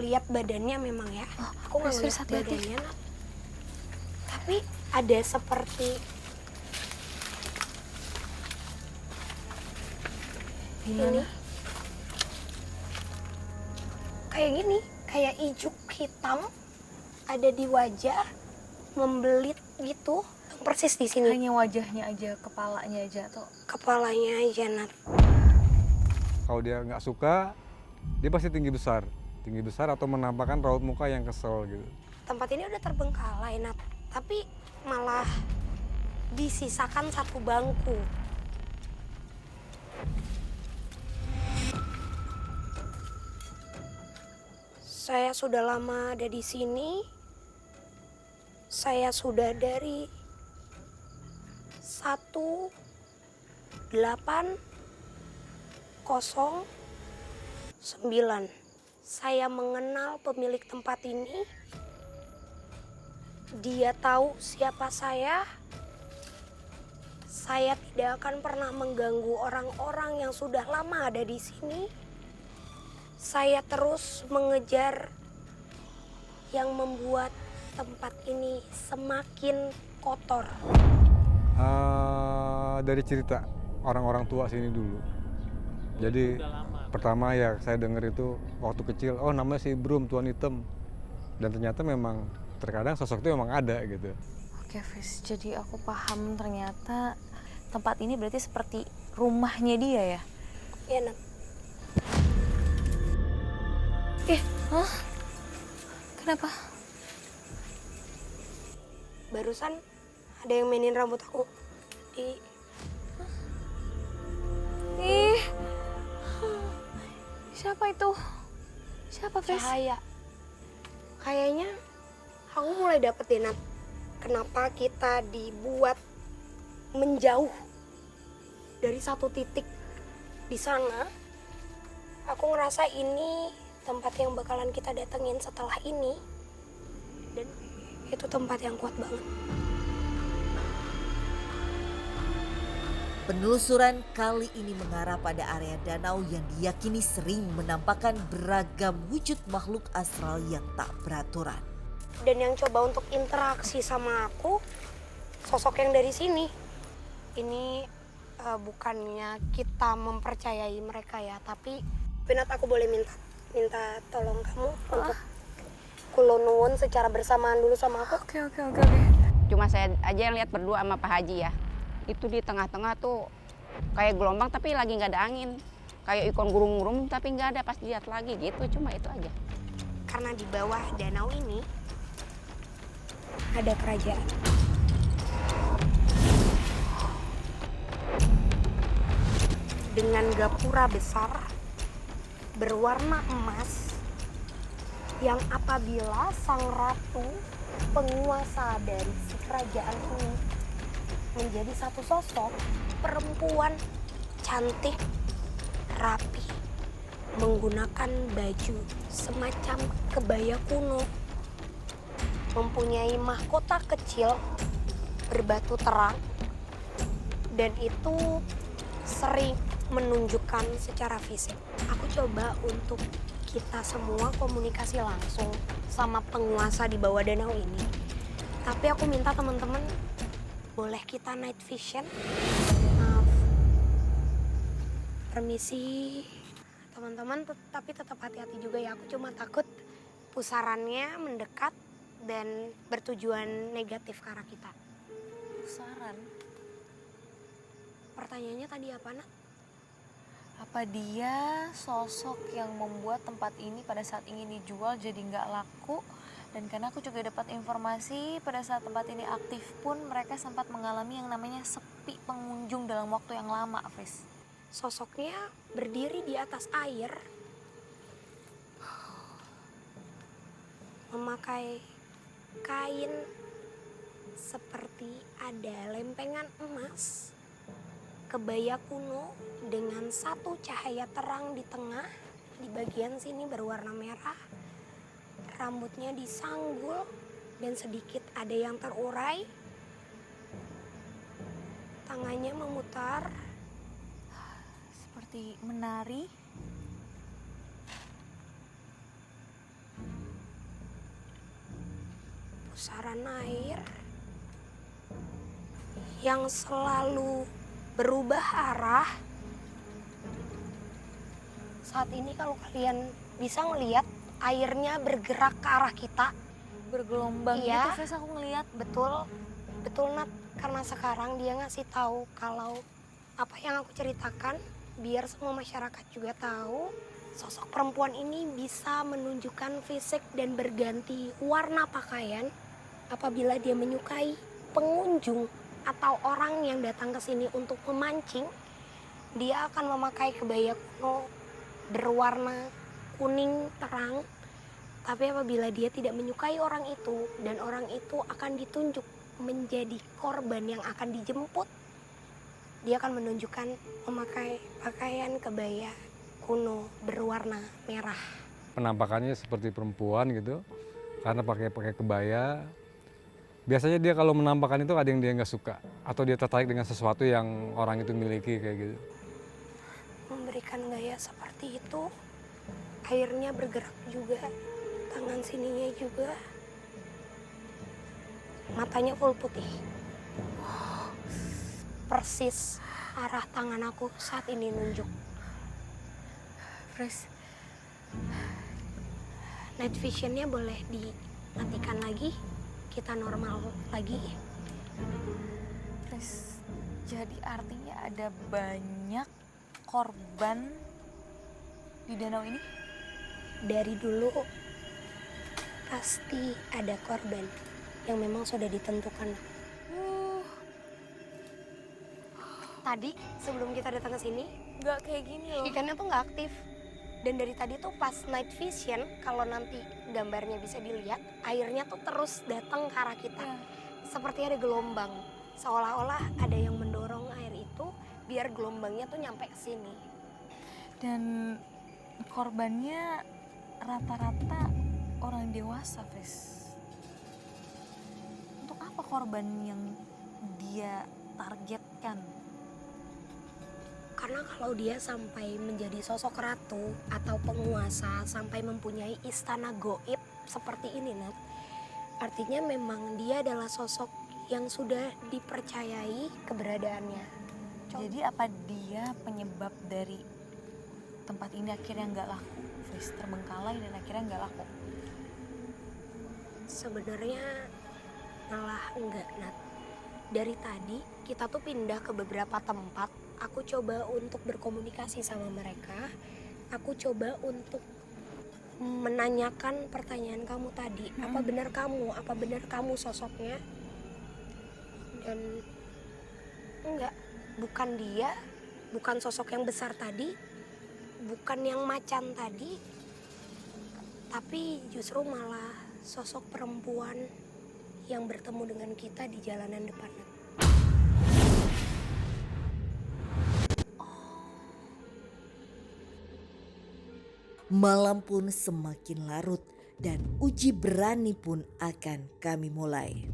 ngelihat badannya memang ya. Aku nggak ngelihat hati-hati. badannya, Nat. Tapi ada seperti ini. Kayak gini, kayak ijuk hitam ada di wajah, membelit gitu. Persis di sini. Hanya wajahnya aja, kepalanya aja tuh. Kepalanya aja, Nat. Kalau dia nggak suka, dia pasti tinggi besar atau menampakkan raut muka yang kesel gitu. Tempat ini udah terbengkalai, Nat. Tapi malah disisakan satu bangku. Saya sudah lama ada di sini. Saya sudah dari 1809. Saya mengenal pemilik tempat ini. Dia tahu siapa saya. Saya tidak akan pernah mengganggu orang-orang yang sudah lama ada di sini. Saya terus mengejar yang membuat tempat ini semakin kotor. Dari cerita orang-orang tua sini dulu. Jadi pertama ya saya dengar itu waktu kecil, oh namanya si Brum, Tuan Hitam. Dan ternyata memang terkadang sosok itu memang ada gitu. Oke, Fis. Jadi aku paham ternyata tempat ini berarti seperti rumahnya dia ya? Iya, Nat. Hah? Kenapa? Barusan ada yang mainin rambut aku. Ih, siapa itu? Siapa, Fis? Cahaya. Kayaknya aku mulai dapet deh, Nat. Kenapa kita dibuat menjauh dari satu titik di sana. Aku ngerasa ini tempat yang bakalan kita datengin setelah ini. Dan itu tempat yang kuat banget. Penelusuran kali ini mengarah pada area danau yang diyakini sering menampakkan beragam wujud makhluk astral yang tak beraturan. Dan yang coba untuk interaksi sama aku, sosok yang dari sini. Ini bukannya kita mempercayai mereka ya, tapi Pinat aku boleh minta tolong kamu untuk kulonuwun secara bersamaan dulu sama aku. Oke. Cuma saya aja yang lihat berdua sama Pak Haji ya. Itu di tengah-tengah tuh kayak gelombang tapi lagi nggak ada angin. Kayak ikon gurung-gurung tapi nggak ada, pas lihat lagi gitu, cuma itu aja. Karena di bawah danau ini ada kerajaan. Dengan gapura besar berwarna emas yang apabila sang ratu penguasa dari si kerajaan ini menjadi satu sosok perempuan cantik, rapi, menggunakan baju semacam kebaya kuno, mempunyai mahkota kecil berbatu terang, dan itu sering menunjukkan secara fisik. Aku coba untuk kita semua komunikasi langsung sama penguasa di bawah danau ini. Tapi aku minta teman-teman, boleh kita night vision? Maaf. Permisi. Teman-teman, tapi tetap hati-hati juga ya. Aku cuma takut pusarannya mendekat dan bertujuan negatif ke arah kita. Pusaran? Pertanyaannya tadi apa, Nat? Apa dia sosok yang membuat tempat ini pada saat ingin dijual jadi nggak laku? Dan karena aku juga dapat informasi pada saat tempat ini aktif pun mereka sempat mengalami yang namanya sepi pengunjung dalam waktu yang lama, Fis. Sosoknya berdiri di atas air, memakai kain seperti ada lempengan emas, kebaya kuno dengan satu cahaya terang di tengah, di bagian sini berwarna merah, rambutnya disanggul dan sedikit ada yang terurai, tangannya memutar Seperti menari. pusaran air yang selalu berubah arah. Saat ini kalau kalian bisa ngelihat airnya bergerak ke arah kita. Bergelombang Iya. gitu, Fes, aku ngeliat. Betul, betul Nat. Karena sekarang dia ngasih tahu kalau apa yang aku ceritakan biar semua masyarakat juga tahu sosok perempuan ini bisa menunjukkan fisik dan berganti warna pakaian apabila dia menyukai pengunjung atau orang yang datang ke sini untuk memancing. Dia akan memakai kebaya kuno berwarna kuning terang. Tapi apabila dia tidak menyukai orang itu dan orang itu akan ditunjuk menjadi korban yang akan dijemput, dia akan menunjukkan memakai pakaian kebaya kuno berwarna merah. Penampakannya seperti perempuan gitu, karena pakai kebaya. Biasanya dia kalau menampakkan itu ada yang dia nggak suka, atau dia tertarik dengan sesuatu yang orang itu miliki kayak gitu. Memberikan gaya seperti itu, airnya bergerak juga, tangan sininya juga. Matanya full putih. Persis arah tangan aku saat ini nunjuk. Fres, Night visionnya boleh dimatikan lagi, kita normal lagi. Fres, jadi artinya ada banyak korban di danau ini? Dari dulu pasti ada korban yang memang sudah ditentukan. Tadi sebelum kita datang ke sini, Nggak kayak gini loh. ikannya tuh nggak aktif. Dan dari tadi tuh pas night vision, kalau nanti gambarnya bisa dilihat, airnya tuh terus datang ke arah kita. Ya. Seperti ada gelombang. Seolah-olah ada yang mendorong air itu biar gelombangnya tuh nyampe ke sini. Dan korbannya rata-rata orang dewasa, Fres. Untuk apa korban yang dia targetkan? Karena kalau dia sampai menjadi sosok ratu atau penguasa, sampai mempunyai istana goib seperti ini, Nat, artinya memang dia adalah sosok yang sudah dipercayai keberadaannya. Jadi apa dia penyebab dari tempat ini akhirnya nggak laku, Fres? Terbengkalai dan akhirnya nggak laku. Sebenarnya malah enggak, Nat. Dari tadi kita tuh pindah ke beberapa tempat. Aku coba untuk berkomunikasi sama mereka. Aku coba untuk menanyakan pertanyaan kamu tadi. Apa benar kamu? Apa benar kamu sosoknya? Dan enggak, bukan dia, bukan sosok yang besar tadi, bukan yang macan tadi, tapi justru malah sosok perempuan yang bertemu dengan kita di jalanan depan. Malam pun semakin larut dan uji berani pun akan kami mulai.